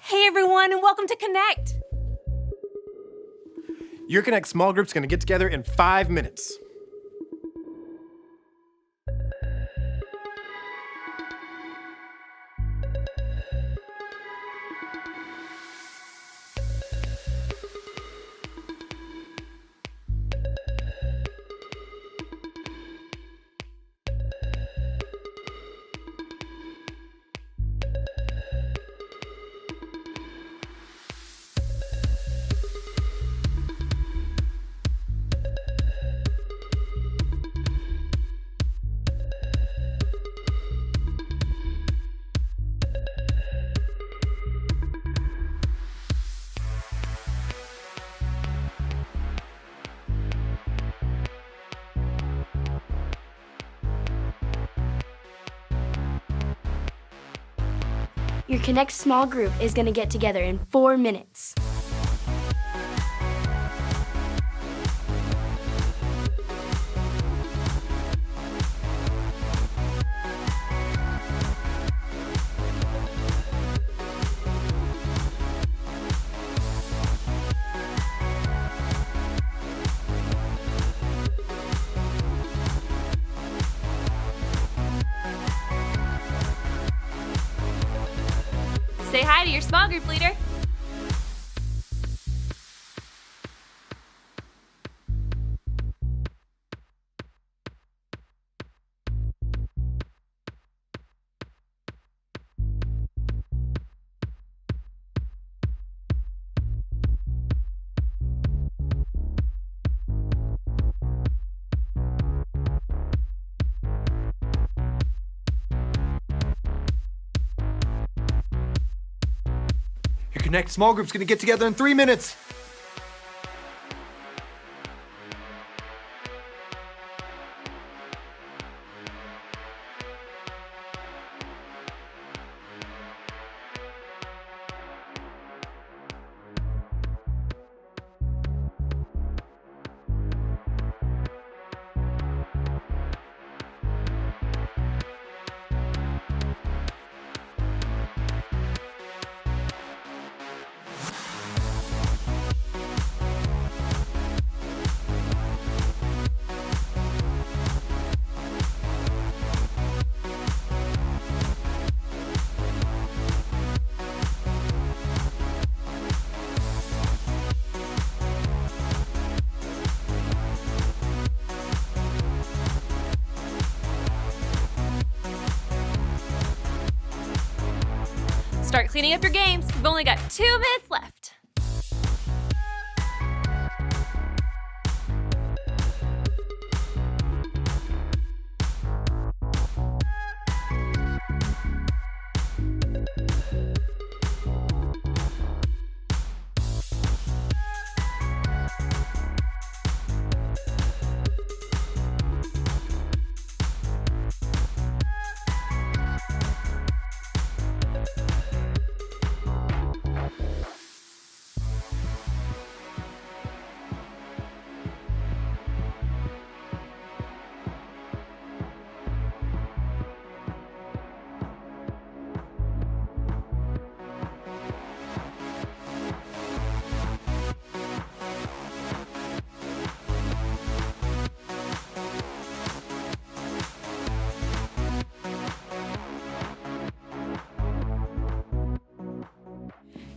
Hey everyone, and welcome to Connect. Your Connect small group's gonna get together in 5 minutes. Your Connect small group is going to get together in 4 minutes. Say hi to your small group leader. Your Connect small group's gonna get together in 3 minutes. Start cleaning up your games. We've only got 2 minutes left.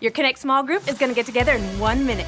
Your Connect small group is going to get together in 1 minute.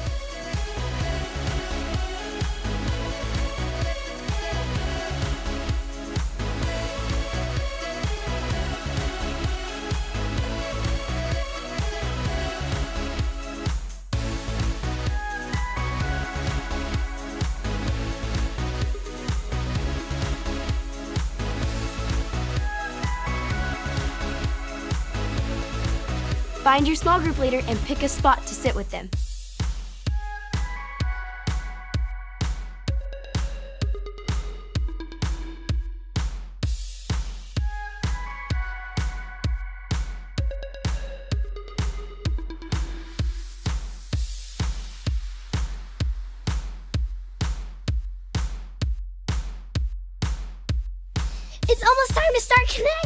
Find your small group leader and pick a spot to sit with them. It's almost time to start Connect!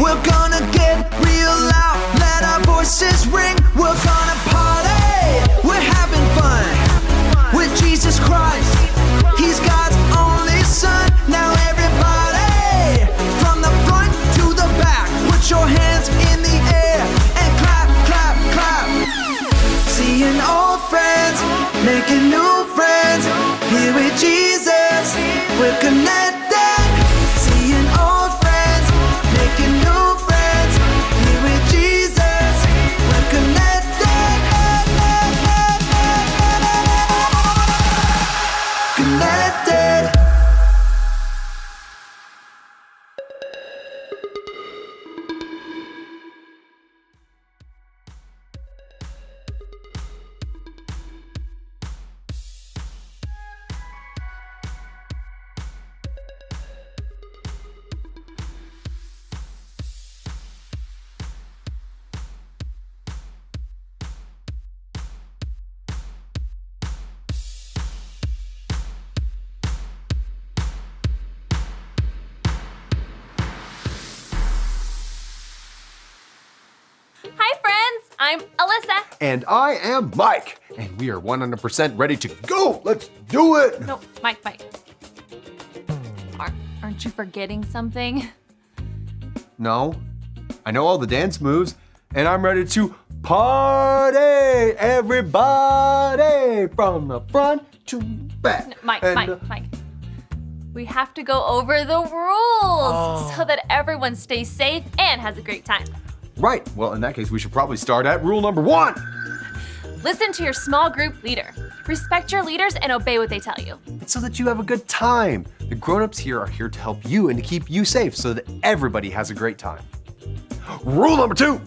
We're gonna get real loud, let our voices ring. We're gonna party, we're having fun with Jesus Christ. He's God's only son. Now everybody, from the front to the back, put your hands in the air and clap, clap, clap. Seeing old friends, making new friends. Here with Jesus, we're connected. Seeing old friends, making new friends. Here with Jesus, we're connected. Connected. Hi, friends. I'm Alyssa. And I am Mike. And we are 100% ready to go. Let's do it. No, Mike. Aren't you forgetting something? No, I know all the dance moves, and I'm ready to party, everybody, from the front to back. Mike. And, We have to go over the rules so that everyone stays safe and has a great time. Right, well, in that case, we should probably start at rule number 1. Listen to your small group leader. Respect your leaders and obey what they tell you. It's so that you have a good time. The grown-ups here are here to help you and to keep you safe so that everybody has a great time. Rule number 2.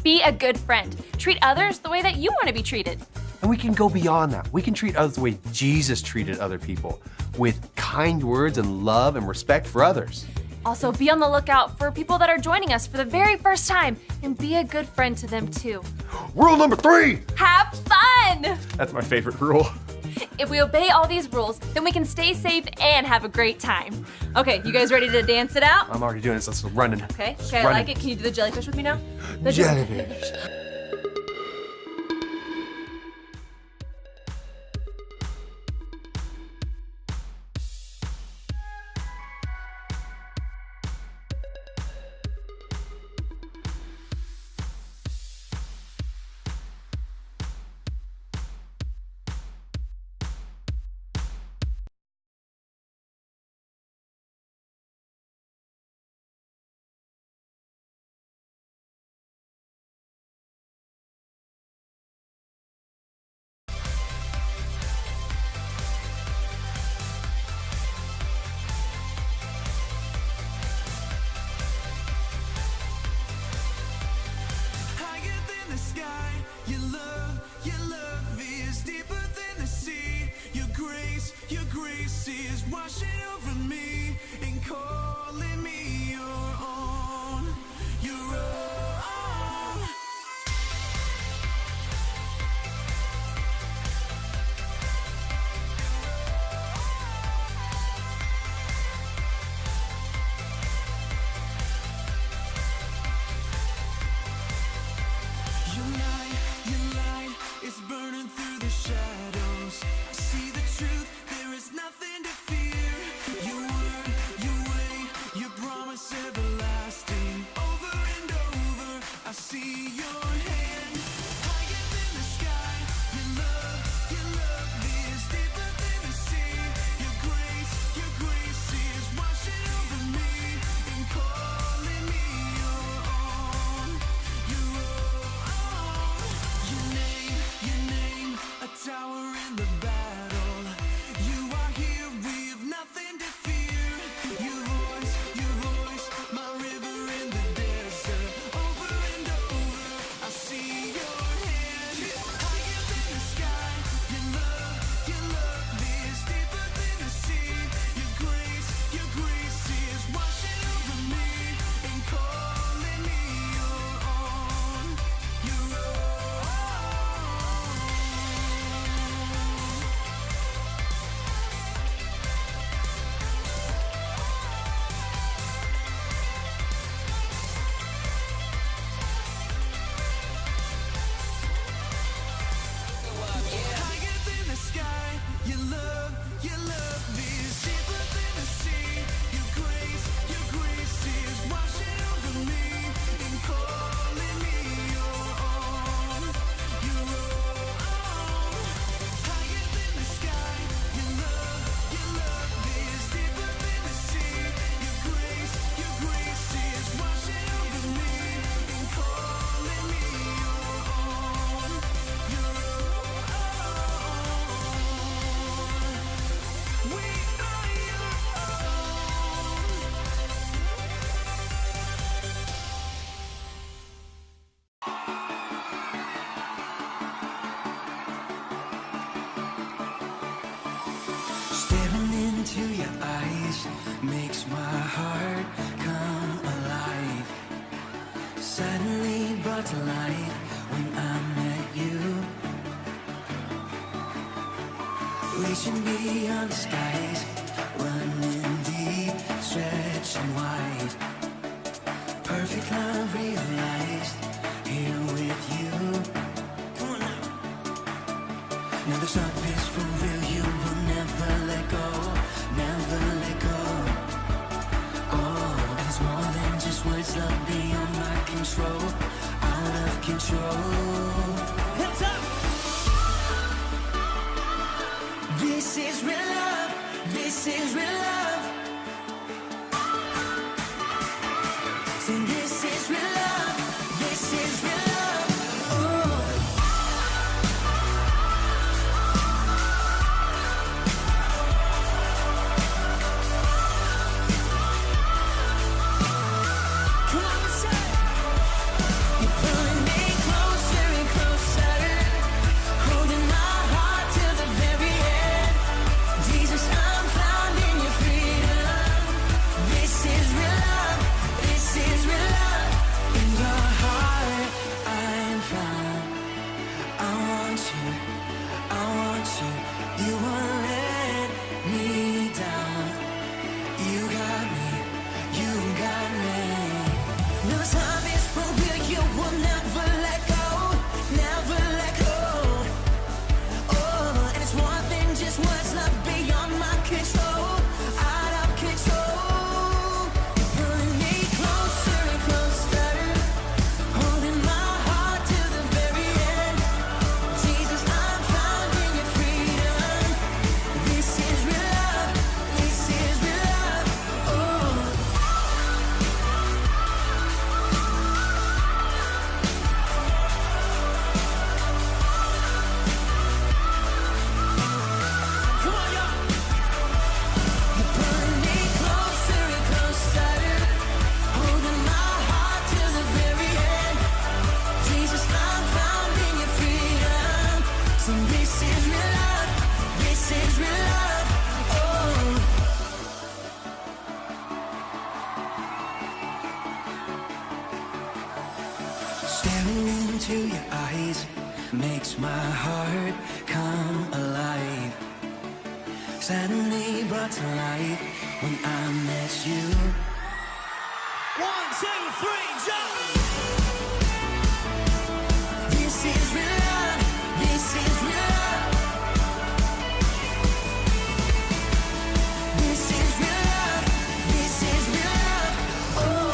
Be a good friend. Treat others the way that you want to be treated. And we can go beyond that. We can treat others the way Jesus treated other people, with kind words and love and respect for others. Also, be on the lookout for people that are joining us for the very first time and be a good friend to them too. Rule number 3. Have fun! That's my favorite rule. If we obey all these rules, then we can stay safe and have a great time. Okay, you guys ready to dance it out? I'm already doing this. Let's run it. Okay, I like it. Can you do the jellyfish with me now? The Jellyfish. Staring into your eyes makes my heart come alive. Suddenly brought to life when I met you. Reaching beyond the skies, running deep, stretching wide. Perfect love realized here with you. Come on now. Now this love is for real. You will never let go, never let go. Oh, and it's more than just words. Love beyond my control, out of control. Hands up. This is real love. This is real love. Say this is real love. This is real love. Oh. Come on, let's say. You're pulling me closer and closer, holding my heart till the very end. Jesus, I'm found in your freedom. This is real love. This is real love. In your heart, I'm found. I want you. I want you. You won't let me down. You got me. You got me. No time is for real. You will never let go. Never let go. Oh, and it's more than just words. Love beyond my control. Out of control. You're pulling me closer and closer, holding my heart till the very end. Jesus, I'm found in your freedom. This is real love. This is real love. Oh. Come on, y'all. You're pulling me closer and closer, holding my heart till the very end. Jesus, I'm found in your freedom. So this is real love. This is real love. Oh. Staring into your eyes makes my heart come alive. Suddenly brought to life when I met you. 1, 2, 3, jump! This is real love. This is real love. This is real love. This is real love. Oh.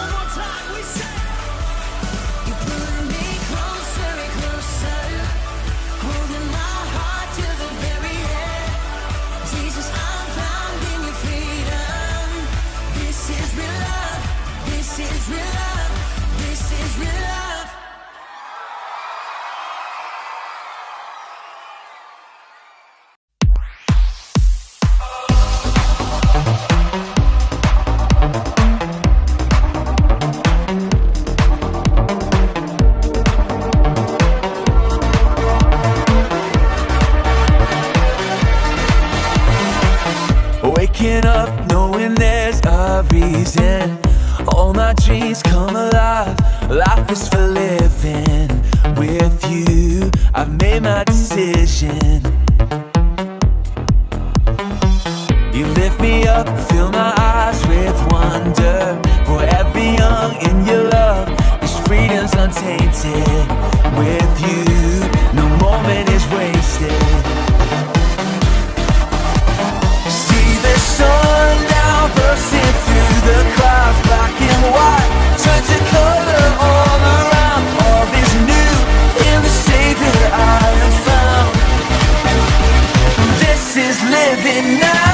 One more time, we say. You're pulling me closer and closer, holding my heart till the very end. Jesus, I'm found in your freedom. This is real love. This is real love. This is real love. Waking up knowing there's a reason. All my dreams come alive. Life is for living. With you, I've made my decision. You lift me up, fill my eyes with wonder. Forever young in your love, this freedom's untainted. With you, no moment is wasted. See the sun now bursting through the clouds. Black and white turn to color all around. All is new in the Savior I have found. This is living now.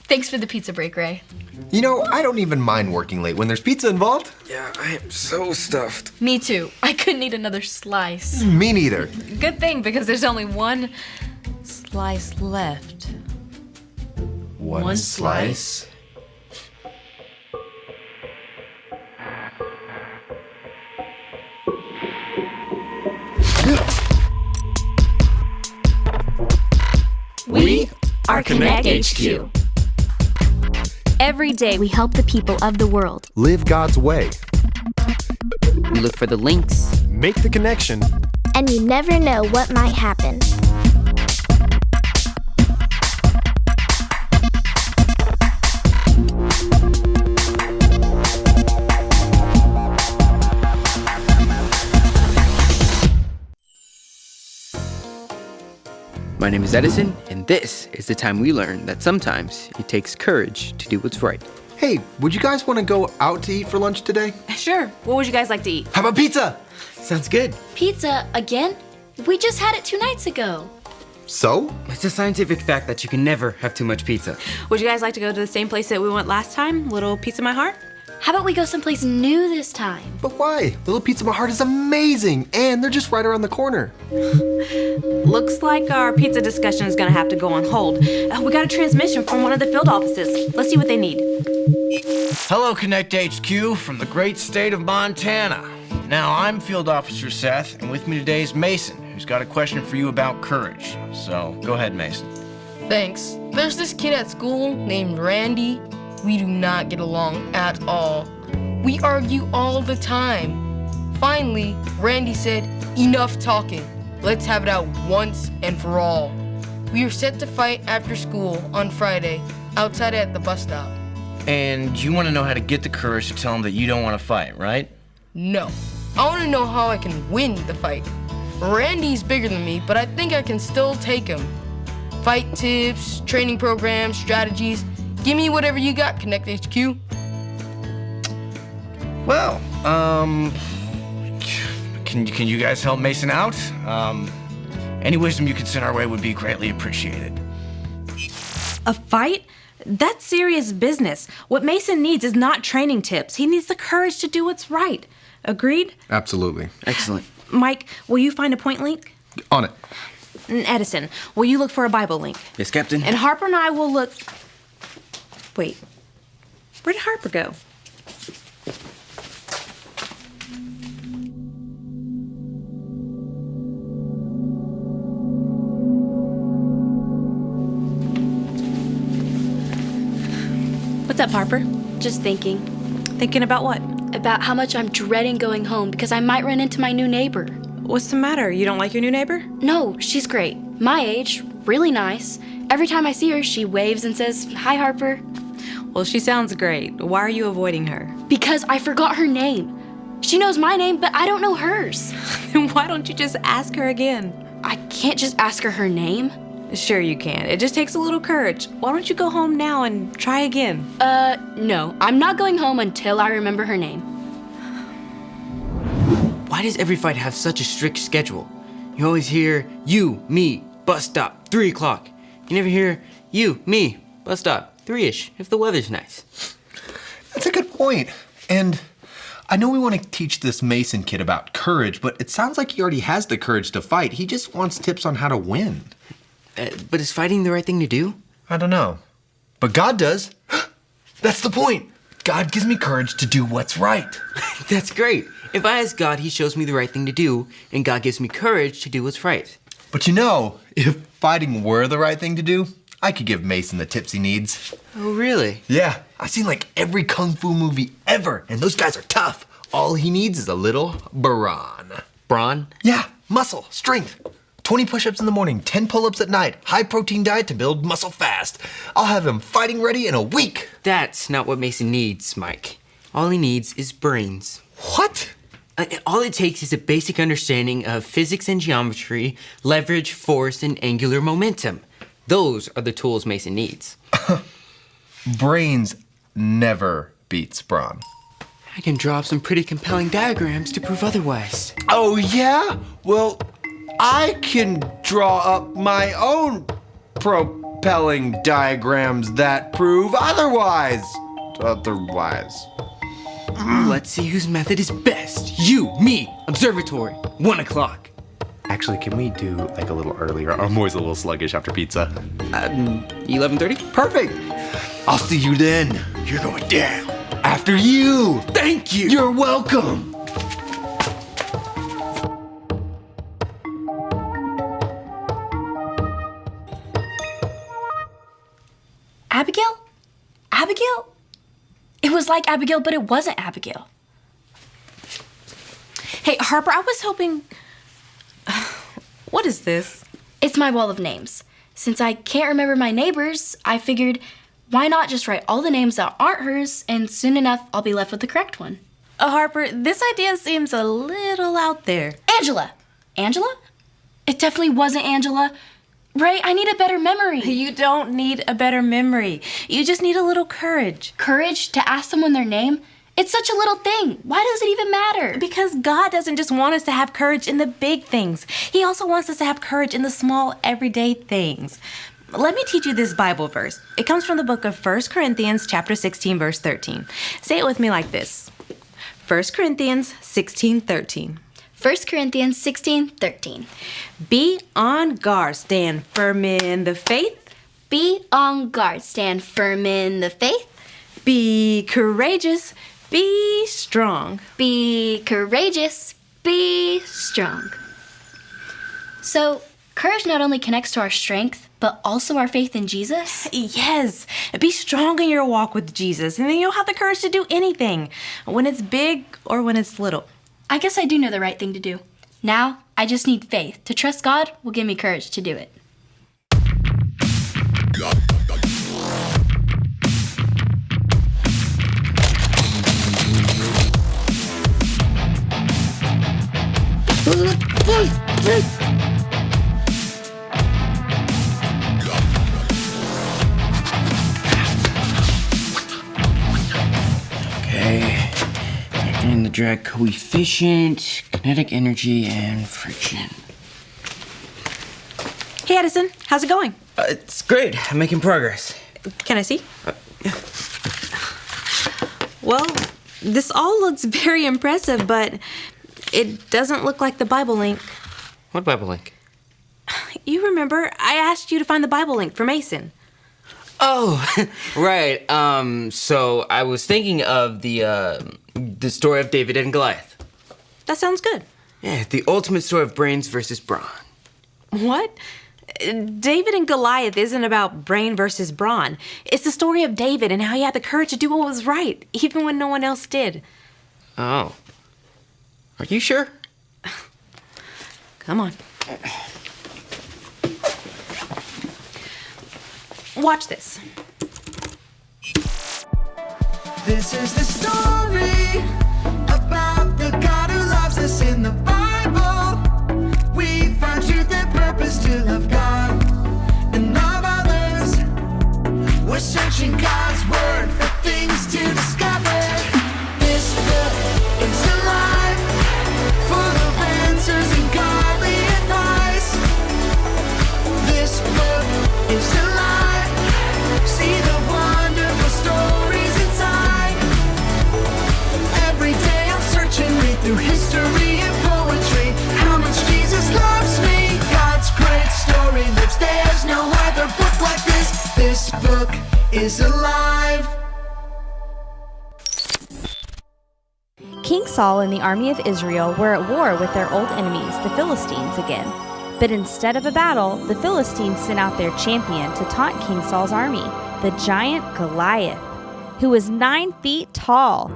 Thanks for the pizza break, Ray. You know, I don't even mind working late when there's pizza involved. Yeah, I am so stuffed. Me too. I couldn't eat another slice. Me neither. Good thing, because there's only one slice left. One slice? We are Connect HQ. Every day we help the people of the world. Live God's way. We look for the links. Make the connection. And you never know what might happen. My name is Edison, and this is the time we learn that sometimes it takes courage to do what's right. Hey, would you guys want to go out to eat for lunch today? Sure. What would you guys like to eat? How about pizza? Sounds good. Pizza again? We just had it 2 nights ago. So? It's a scientific fact that you can never have too much pizza. Would you guys like to go to the same place that we went last time? Little Pizza My Heart? How about we go someplace new this time? But why? Little Pizza My Heart is amazing, and they're just right around the corner. Looks like our pizza discussion is gonna have to go on hold. We got a transmission from one of the field offices. Let's see what they need. Hello, Connect HQ from the great state of Montana. Now, I'm Field Officer Seth, and with me today is Mason, who's got a question for you about courage. So, go ahead, Mason. Thanks. There's this kid at school named Randy. We do not get along at all. We argue all the time. Finally, Randy said, "Enough talking. Let's have it out once and for all." We are set to fight after school on Friday, outside at the bus stop. And you want to know how to get the courage to tell him that you don't want to fight, right? No. I want to know how I can win the fight. Randy's bigger than me, but I think I can still take him. Fight tips, training programs, strategies. Give me whatever you got, Connect HQ. Well, can you guys help Mason out? Any wisdom you could send our way would be greatly appreciated. A fight? That's serious business. What Mason needs is not training tips. He needs the courage to do what's right. Agreed? Absolutely. Excellent. Mike, will you find a point link? On it. And Edison, will you look for a Bible link? Yes, Captain. And Harper and I will look... Wait, where did Harper go? What's up, Harper? Just thinking Thinking about what? about how much I'm dreading going home because I might run into my new neighbor. What's the matter? You don't like your new neighbor? No, she's great. My age, really nice. Every time I see her, she waves and says, "Hi, Harper." Well, she sounds great. Why are you avoiding her? Because I forgot her name. She knows my name, but I don't know hers. Then why don't you just ask her again? I can't just ask her her name. Sure you can. It just takes a little courage. Why don't you go home now and try again? No. I'm not going home until I remember her name. Why does every fight have such a strict schedule? You always hear, you, me, bus stop, 3 o'clock. You never hear, you, me, bus stop, 3-ish, if the weather's nice. That's a good point. And I know we want to teach this Mason kid about courage, but it sounds like he already has the courage to fight. He just wants tips on how to win. But is fighting the right thing to do? I don't know. But God does. That's the point. God gives me courage to do what's right. That's great. If I ask God, he shows me the right thing to do, and God gives me courage to do what's right. But you know, if fighting were the right thing to do, I could give Mason the tips he needs. Oh, really? Yeah, I've seen like every kung fu movie ever, and those guys are tough. All he needs is a little brawn. Brawn? Yeah, muscle, strength. 20 push-ups in the morning, 10 pull-ups at night, high-protein diet to build muscle fast. I'll have him fighting ready in a week. That's not what Mason needs, Mike. All he needs is brains. What? All it takes is a basic understanding of physics and geometry, leverage, force, and angular momentum. Those are the tools Mason needs. Brains never beats brawn. I can draw up some pretty compelling diagrams to prove otherwise. Oh yeah? Well, I can draw up my own propelling diagrams that prove otherwise. Let's see whose method is best. You, me, observatory, 1 o'clock. Actually, can we do like a little earlier? I'm always a little sluggish after pizza. 11:30? Perfect. I'll see you then. You're going down. After you. Thank you. You're welcome. Abigail? Abigail? It was like Abigail, but it wasn't Abigail. Hey, Harper, I was hoping... What is this? It's my wall of names. Since I can't remember my neighbors, I figured, why not just write all the names that aren't hers, and soon enough, I'll be left with the correct one. Harper, this idea seems a little out there. Angela! Angela? It definitely wasn't Angela. Ray, I need a better memory. You don't need a better memory. You just need a little courage. Courage to ask someone their name? It's such a little thing. Why does it even matter? Because God doesn't just want us to have courage in the big things. He also wants us to have courage in the small, everyday things. Let me teach you this Bible verse. It comes from the book of 1 Corinthians chapter 16, verse 13. Say it with me like this. 1 Corinthians 16:13. 1 Corinthians 16:13. Be on guard, stand firm in the faith. Be on guard, stand firm in the faith. Be courageous, be strong. Be courageous, be strong. So, courage not only connects to our strength, but also our faith in Jesus? Yes. Be strong in your walk with Jesus, and then you'll have the courage to do anything, when it's big or when it's little. I guess I do know the right thing to do. Now, I just need faith. To trust God will give me courage to do it. Okay. Factoring the drag coefficient, kinetic energy, and friction. Hey, Edison, how's it going? It's great. I'm making progress. Can I see? Well, this all looks very impressive, but it doesn't look like the Bible link. What Bible link? You remember, I asked you to find the Bible link for Mason. Oh, right. So I was thinking of the story of David and Goliath. That sounds good. Yeah, the ultimate story of brains versus brawn. What? David and Goliath isn't about brain versus brawn. It's the story of David and how he had the courage to do what was right, even when no one else did. Oh. Are you sure? Come on. Watch this. This is the story about the God who loves us in the Bible. We find truth and purpose to love God and love others. We're searching God's word for things to discover. This book is alive, full of answers and godly advice. This book is alive. See the wonderful stories inside. Every day I'm searching, read through history and poetry. How much Jesus loves me. God's great story lives. There's no other book like this. This book is alive. King Saul and the army of Israel were at war with their old enemies, the Philistines, again. But instead of a battle, the Philistines sent out their champion to taunt King Saul's army, the giant Goliath, who was 9 feet tall.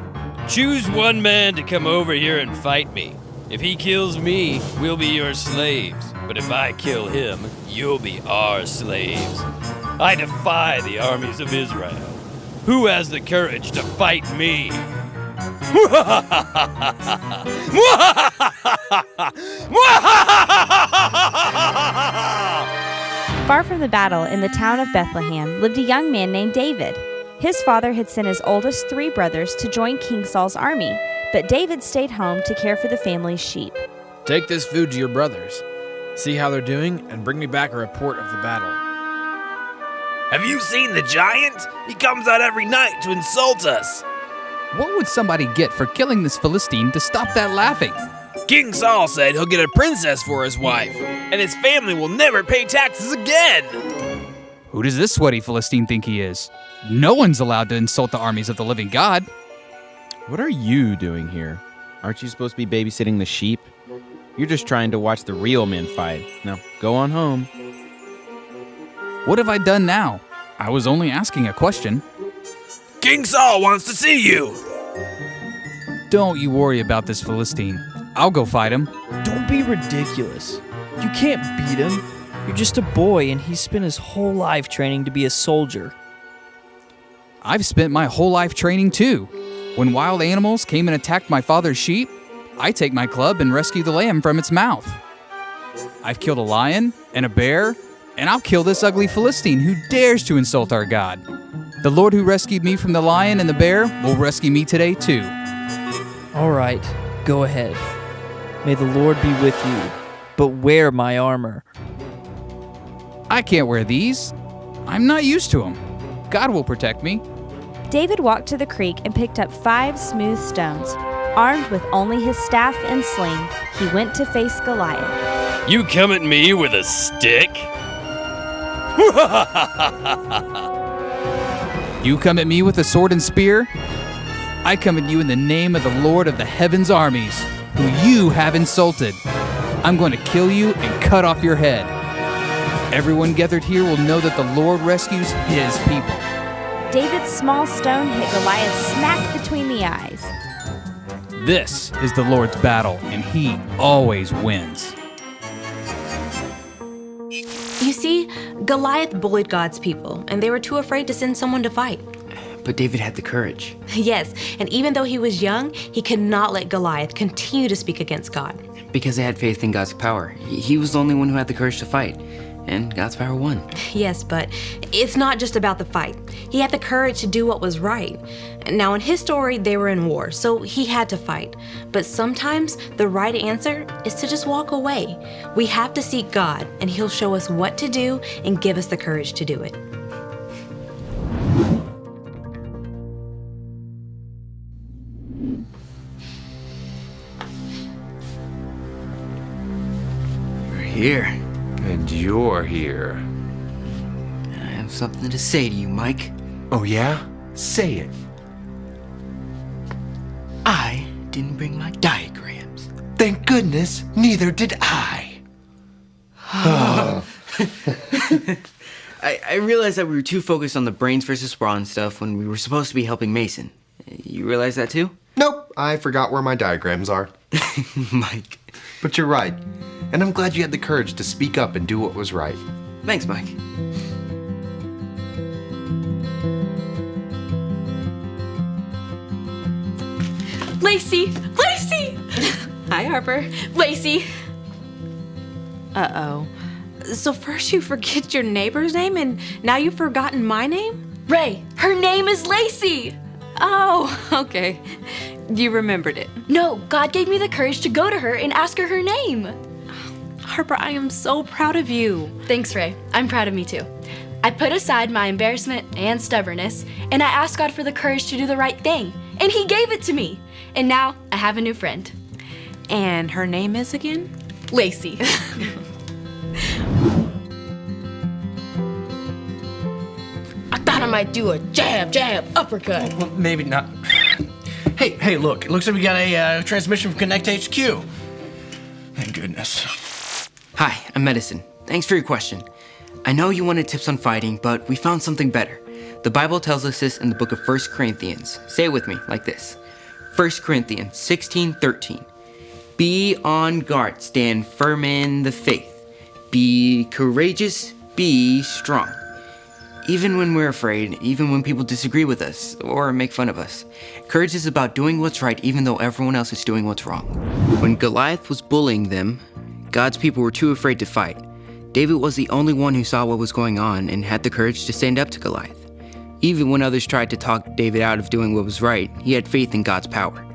Choose one man to come over here and fight me. If he kills me, we'll be your slaves. But if I kill him, you'll be our slaves. I defy the armies of Israel. Who has the courage to fight me? Far from the battle, in the town of Bethlehem, lived a young man named David. His father had sent his oldest 3 brothers to join King Saul's army, but David stayed home to care for the family's sheep. Take this food to your brothers. see how they're doing, and bring me back a report of the battle. Have you seen the giant? He comes out every night to insult us. What would somebody get for killing this Philistine to stop that laughing? King Saul said he'll get a princess for his wife, and his family will never pay taxes again. Who does this sweaty Philistine think he is? No one's allowed to insult the armies of the living God. What are you doing here? Aren't you supposed to be babysitting the sheep? You're just trying to watch the real men fight. Now, go on home. What have I done now? I was only asking a question. King Saul wants to see you. Don't you worry about this Philistine. I'll go fight him. Don't be ridiculous. You can't beat him. You're just a boy, and he's spent his whole life training to be a soldier. I've spent my whole life training too. When wild animals came and attacked my father's sheep, I take my club and rescue the lamb from its mouth. I've killed a lion and a bear, and I'll kill this ugly Philistine who dares to insult our God. The Lord who rescued me from the lion and the bear will rescue me today too. All right, go ahead. May the Lord be with you, but wear my armor. I can't wear these. I'm not used to them. God will protect me. David walked to the creek and picked up 5 smooth stones. Armed with only his staff and sling, he went to face Goliath. You come at me with a stick? You come at me with a sword and spear? I come at you in the name of the Lord of the heavens' armies, who you have insulted. I'm going to kill you and cut off your head. Everyone gathered here will know that the Lord rescues his people. David's small stone hit Goliath smack between the eyes. This is the Lord's battle, and he always wins. You see, Goliath bullied God's people, and they were too afraid to send someone to fight. But David had the courage. Yes, and even though he was young, he could not let Goliath continue to speak against God. Because they had faith in God's power. He was the only one who had the courage to fight. And God's power won. Yes, but it's not just about the fight. He had the courage to do what was right. Now, in his story, they were in war, so he had to fight. But sometimes the right answer is to just walk away. We have to seek God, and He'll show us what to do and give us the courage to do it. We're here. And you're here. I have something to say to you, Mike. Oh, yeah? Say it. I didn't bring my diagrams. Thank goodness, neither did I. I realized that we were too focused on the brains versus brawn stuff when we were supposed to be helping Mason. You realize that too? Nope, I forgot where my diagrams are. Mike. But you're right. And I'm glad you had the courage to speak up and do what was right. Thanks, Mike. Lacey! Lacey! Hi, Harper. Lacey! Uh-oh. So first you forget your neighbor's name, and now you've forgotten my name? Ray, her name is Lacey. Oh, okay. You remembered it. No, God gave me the courage to go to her and ask her name. Harper, I am so proud of you. Thanks, Ray. I'm proud of me too. I put aside my embarrassment and stubbornness, and I asked God for the courage to do the right thing, and He gave it to me. And now I have a new friend. And her name is again? Lacey. I thought I might do a jab, jab, uppercut. Well, maybe not. Hey, look. It looks like we got a transmission from Connect HQ. Thank goodness. Hi, I'm Medicine. Thanks for your question. I know you wanted tips on fighting, but we found something better. The Bible tells us this in the book of 1 Corinthians. Say it with me, like this. 1 Corinthians 16:13. Be on guard, stand firm in the faith. Be courageous, be strong. Even when we're afraid, even when people disagree with us or make fun of us. Courage is about doing what's right even though everyone else is doing what's wrong. When Goliath was bullying them, God's people were too afraid to fight. David was the only one who saw what was going on and had the courage to stand up to Goliath. Even when others tried to talk David out of doing what was right, he had faith in God's power.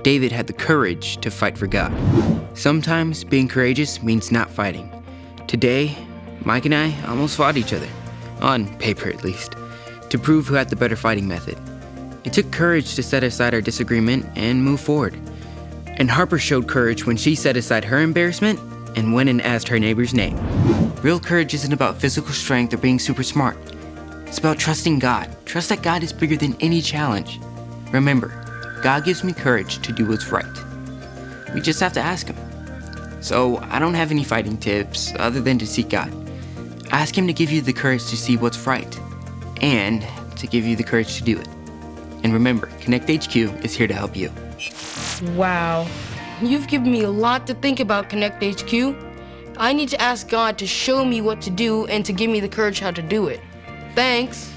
David had the courage to fight for God. Sometimes being courageous means not fighting. Today, Mike and I almost fought each other, on paper at least, to prove who had the better fighting method. It took courage to set aside our disagreement and move forward. And Harper showed courage when she set aside her embarrassment and went and asked her neighbor's name. Real courage isn't about physical strength or being super smart. It's about trusting God. Trust that God is bigger than any challenge. Remember, God gives me courage to do what's right. We just have to ask Him. So I don't have any fighting tips other than to seek God. Ask Him to give you the courage to see what's right and to give you the courage to do it. And remember, Connect HQ is here to help you. Wow. You've given me a lot to think about, Connect HQ. I need to ask God to show me what to do and to give me the courage how to do it. Thanks.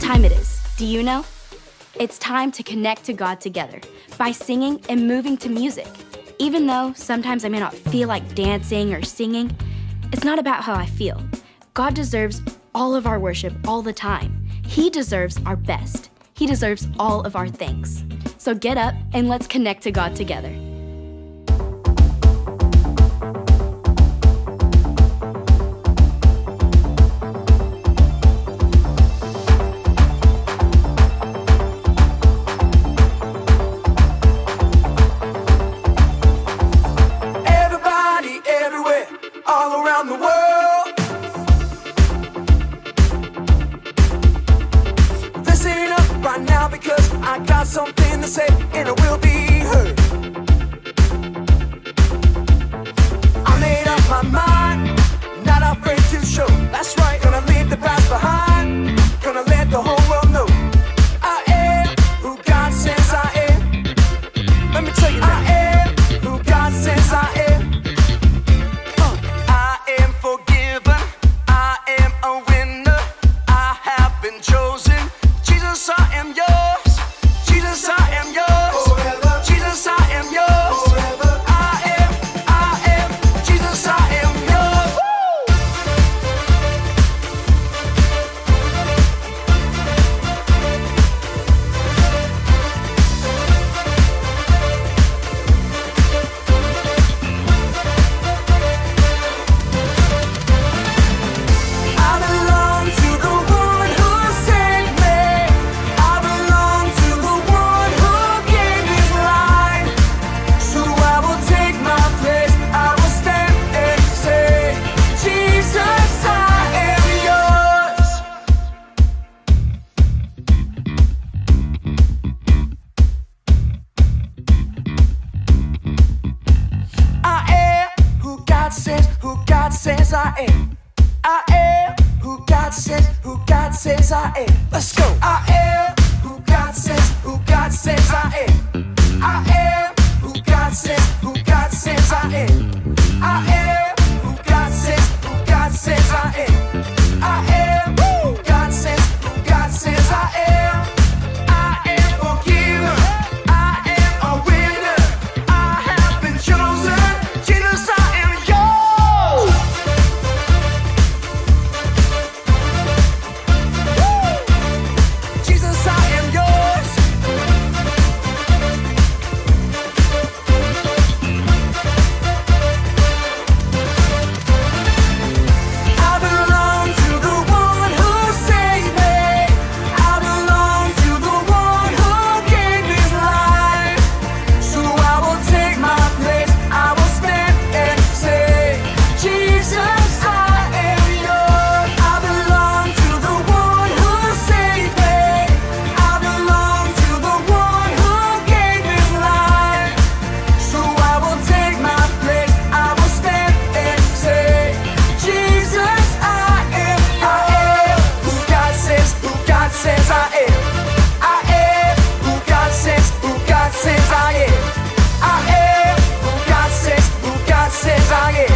time it is. Do you know? It's time to connect to God together by singing and moving to music. Even though sometimes I may not feel like dancing or singing, it's not about how I feel. God deserves all of our worship all the time. He deserves our best. He deserves all of our thanks. So get up and let's connect to God together. Everybody, everywhere, all around the world. Listen up right now because I got something to say and it will be heard. I made up my mind, not afraid to show. That's right, gonna leave the past behind. Gonna let the whole world know I am who God says I am. Let me tell you now. I am who God says I am. I am forgiven. I am a winner. I have been chosen. Jesus, I am yours. Jesus, I am yours. Forever. Jesus, I am yours. Forever. I am. Jesus, I am yours. Woo! I belong to the one who saved me. I belong to the one who gave his life. So I will take my place. I will stand and say, Jesus, I am yours. I am who God says I am. I am who God says I am. Let's go. I am who God says I am. I am who God says I am. I am who God says I am. I am who God says I am. I am forgiven. I am a winner. I have been chosen. Jesus, I am yours. Jesus, I am yours. I belong to the one who saved me. I belong to the one who gave his life. So I will take my place. I will stand and say, Jesus, I am yours. I belong to the one who saved me. I belong to the one who gave his life. So I will take my place. I will stand and say, Jesus, I am who God says I am. I am who God says I am. I am who God says I am.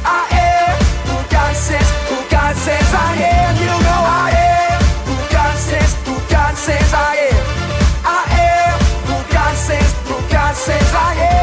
I am who God says I am. You know I am who God says I am. I am who God says I am.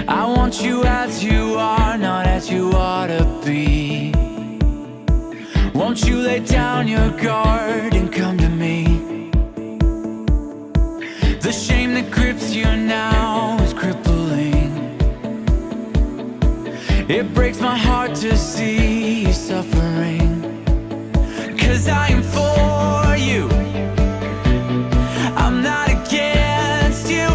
I want you as you are, not as you ought to be. Won't you lay down your guard and come to me? The shame that grips you now is crippling. It breaks my heart to see you suffering. 'Cause I am for you, I'm not against you.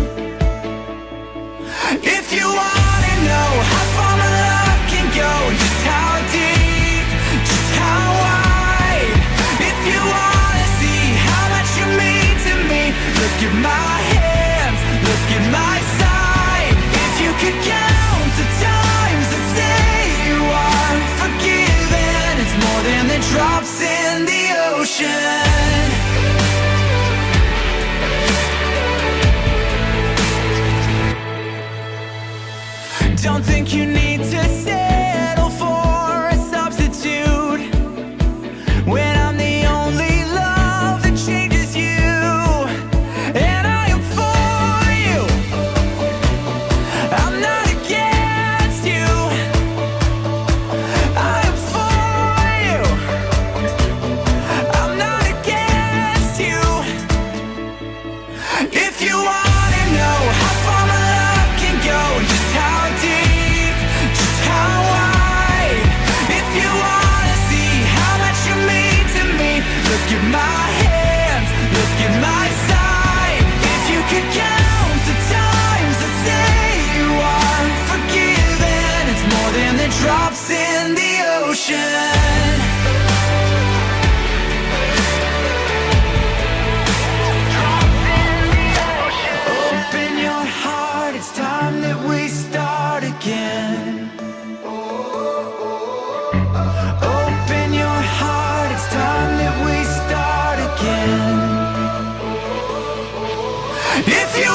If you wanna know how far my love can go, just how deep, just how wide. If you wanna see how much you mean to me, look at my hands, look at my side. If you could count the times that say you are my hands, look at my side. If you could count the times that say you are forgiven, it's more than the drops in the ocean. Open your heart, it's time that we start again. Open your heart, it's time that we start again. If you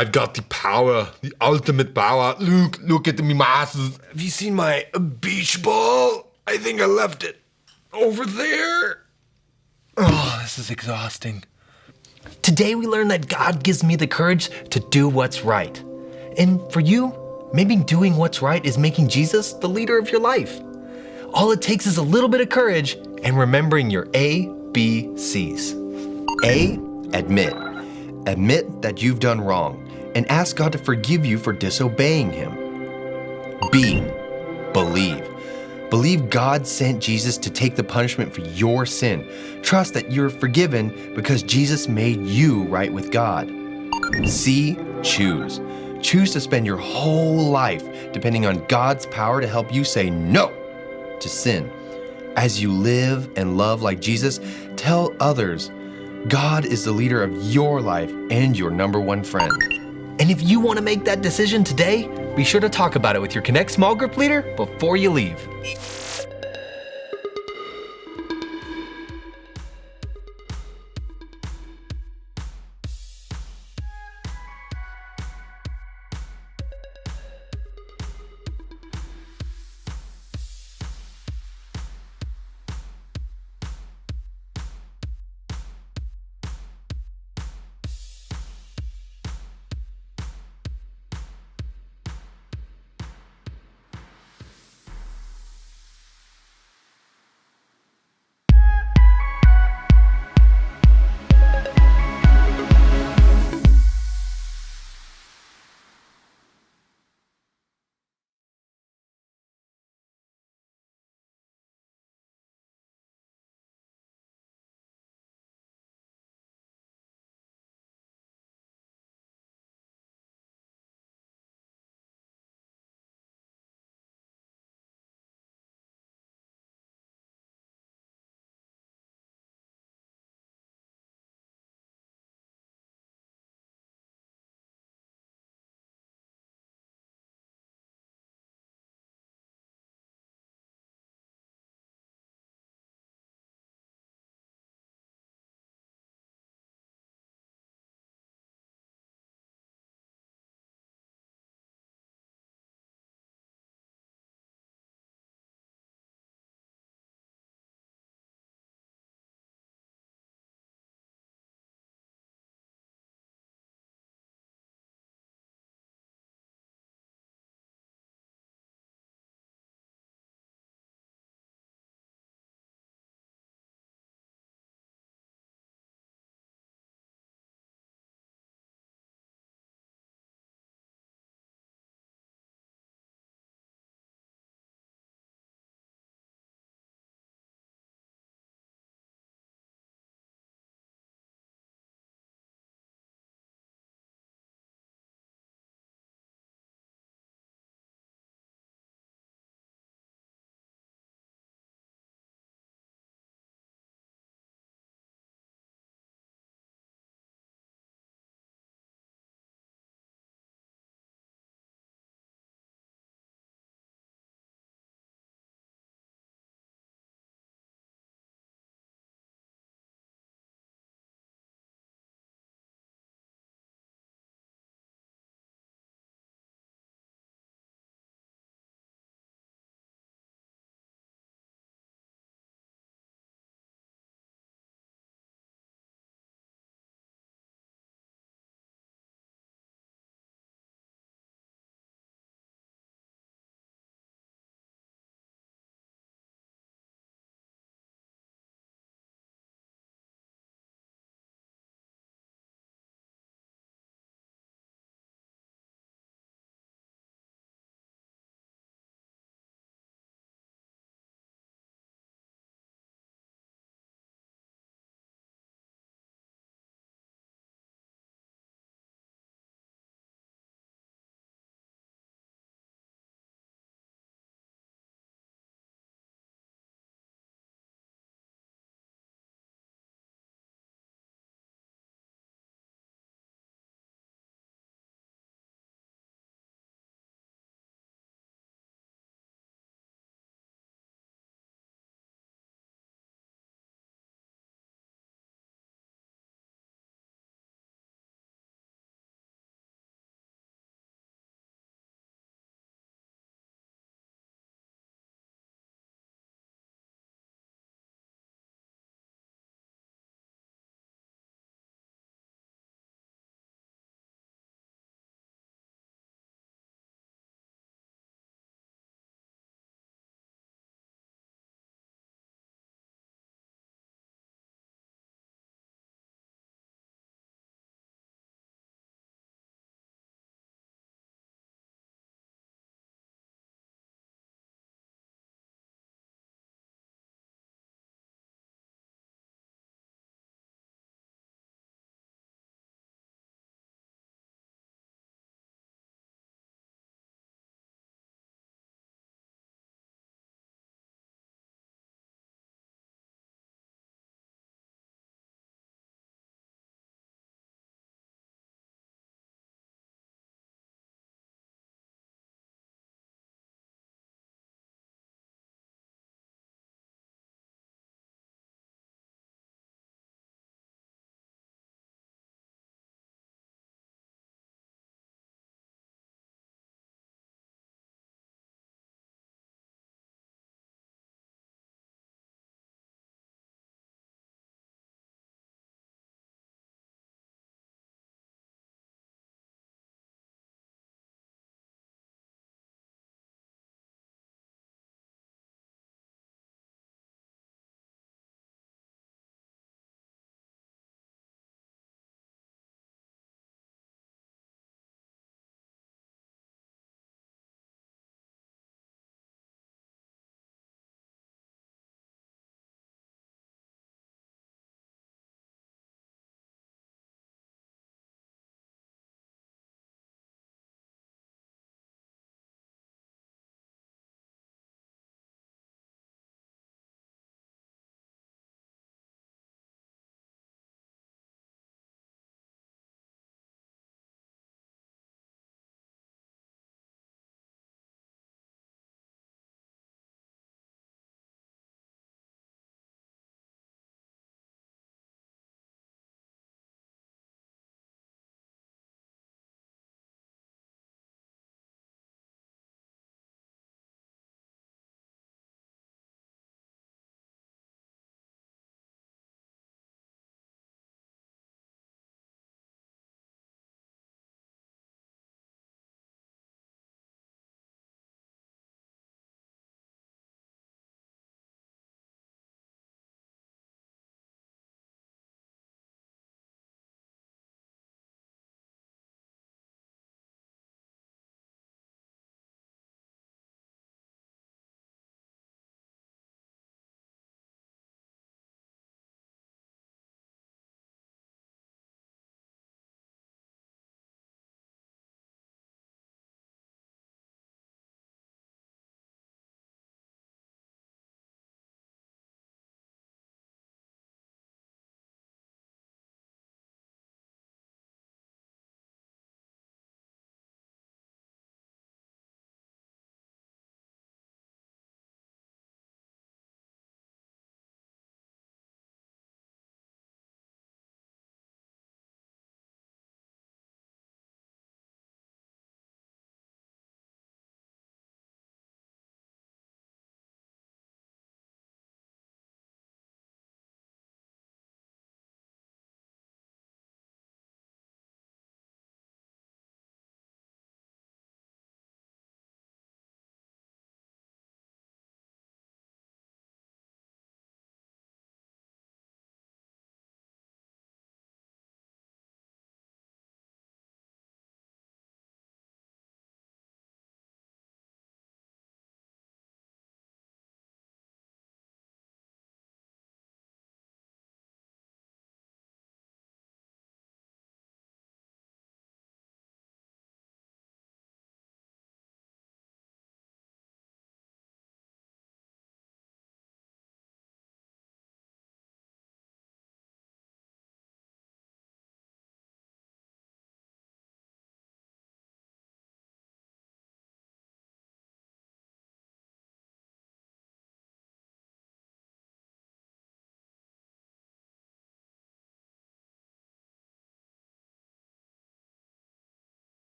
I've got the power, the ultimate power. Look at me muscles. Have you seen my beach ball? I think I left it over there. Oh, this is exhausting. Today we learned that God gives me the courage to do what's right. And for you, maybe doing what's right is making Jesus the leader of your life. All it takes is a little bit of courage and remembering your ABCs. A, admit. Admit that you've done wrong and ask God to forgive you for disobeying Him. B, believe. Believe God sent Jesus to take the punishment for your sin. Trust that you're forgiven because Jesus made you right with God. C, choose. Choose to spend your whole life depending on God's power to help you say no to sin. As you live and love like Jesus, tell others God is the leader of your life and your number one friend. And if you want to make that decision today, be sure to talk about it with your Connect small group leader before you leave.